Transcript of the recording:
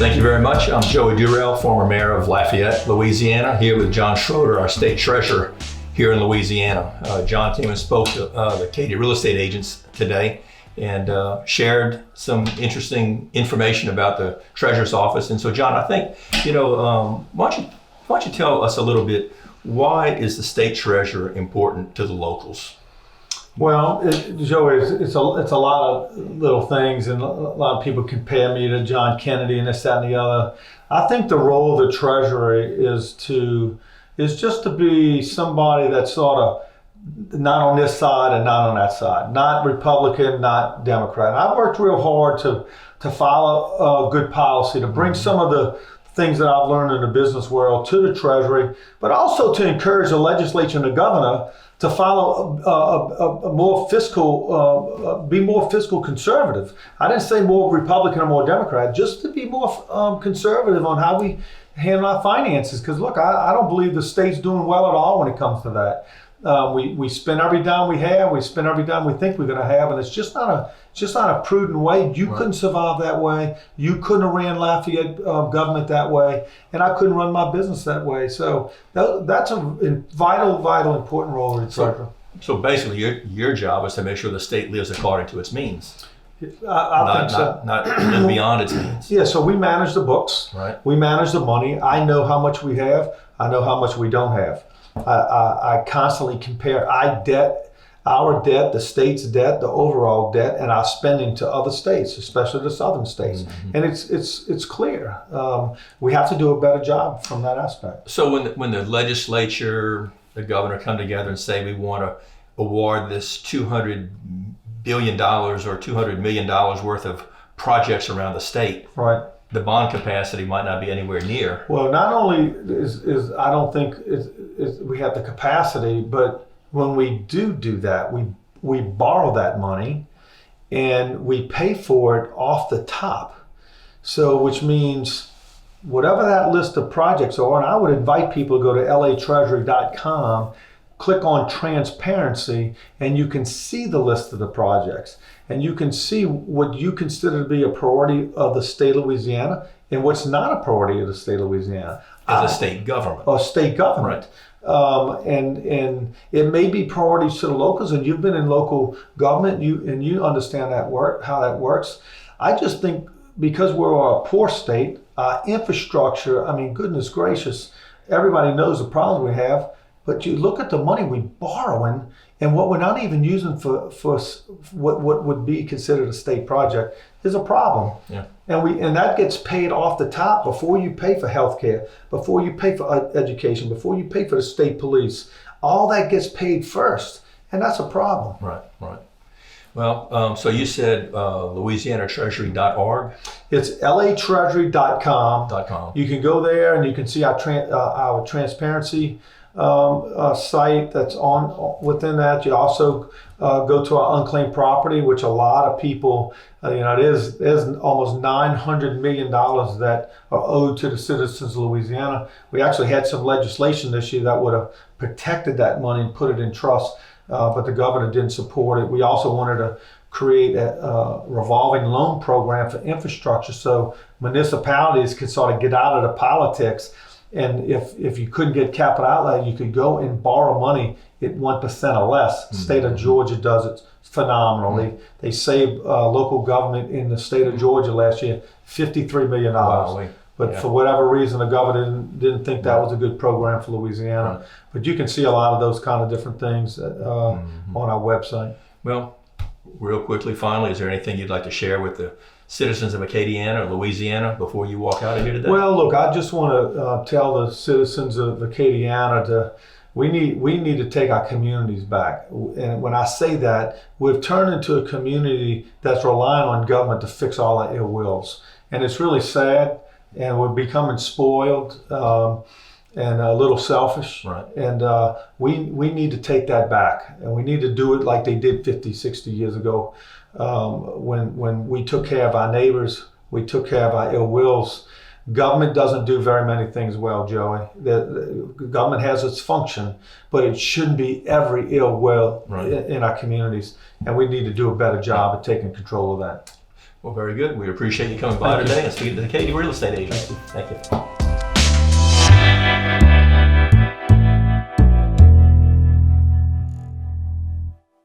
Thank you very much. I'm Joey Durel, former mayor of Lafayette, Louisiana, here with John Schroder, our state treasurer here in Louisiana. John came and spoke to the Keaty real estate agents today and shared some interesting information about the treasurer's office. And so, John, I think, why don't you tell us a little bit, why is the state treasurer important to the locals? Well, Joey, it's a lot of little things, and a lot of people compare me to John Kennedy and this, that, and the other. I think the role of the Treasury is just to be somebody that's sort of not on this side and not on that side, not Republican, not Democrat. I've worked real hard to follow good policy, to bring some of the things that I've learned in the business world to the Treasury, but also to encourage the legislature and the governor to follow a more fiscal, be more fiscal conservative. I didn't say more Republican or more Democrat, just to be more conservative on how we handle our finances. Because look, I don't believe the state's doing well at all when it comes to that. We spend every dime we have, we spend every dime we think we're going to have, and it's just not a prudent way. You couldn't survive that way. You couldn't have ran Lafayette government that way, and I couldn't run my business that way. So that's a vital, important role of the treasurer. So basically, your job is to make sure the state lives according to its means. I think so. Not live beyond its means. Yeah, so we manage the books. Right. We manage the money. I know how much we have. I know how much we don't have. I constantly compare our debt, the state's debt, the overall debt, and our spending to other states, especially the southern states. Mm-hmm. And it's clear. We have to do a better job from that aspect. So when the legislature, the governor come together and say we want to award this $200 billion or $200 million worth of projects around the state, right? The bond capacity might not be anywhere near. Well, not only is I don't think we have the capacity, but when we do that, we borrow that money and we pay for it off the top. So, which means whatever that list of projects are, and I would invite people to go to latreasury.com, click on transparency, and you can see the list of the projects. And you can see what you consider to be a priority of the state of Louisiana and what's not a priority of the state of Louisiana. As a state government. A state government. Right. And it may be priorities to the locals, and you've been in local government, you understand how that works. I just think because we're a poor state, infrastructure, I mean, goodness gracious, everybody knows the problems we have, but you look at the money we're borrowing and what we're not even using for what would be considered a state project is a problem. Yeah. And that gets paid off the top before you pay for healthcare, before you pay for education, before you pay for the state police. All that gets paid first, and that's a problem. Right. Well, so you said LouisianaTreasury.org? It's latreasury.com. You can go there and you can see our transparency site that's on within that. You also go to our unclaimed property, which a lot of people, there's almost $900 million that are owed to the citizens of Louisiana. We actually had some legislation this year that would have protected that money and put it in trust, but the governor didn't support it. We also wanted to create a revolving loan program for infrastructure so municipalities could sort of get out of the politics. And if you couldn't get capital outlay, you could go and borrow money at 1% or less. The state of Georgia does it phenomenally. They saved local government in the state of Georgia last year $53 million. Wow. But for whatever reason, the governor didn't think that was a good program for Louisiana. Right. But you can see a lot of those kind of different things on our website. Well, real quickly, finally, is there anything you'd like to share with the citizens of Acadiana or Louisiana before you walk out of here today? Well, look, I just want to tell the citizens of Acadiana we need to take our communities back. And when I say that, we've turned into a community that's relying on government to fix all our ill wills. And it's really sad, and we're becoming spoiled and a little selfish. Right. And we need to take that back. And we need to do it like they did 50, 60 years ago. When we took care of our neighbors, we took care of our ill wills. Government doesn't do very many things well, Joey. The government has its function, but it shouldn't be every ill will in our communities. And we need to do a better job at taking control of that. Well, very good. We appreciate you coming by Thank you. today and speaking to the Keaty real estate agents. Thank you.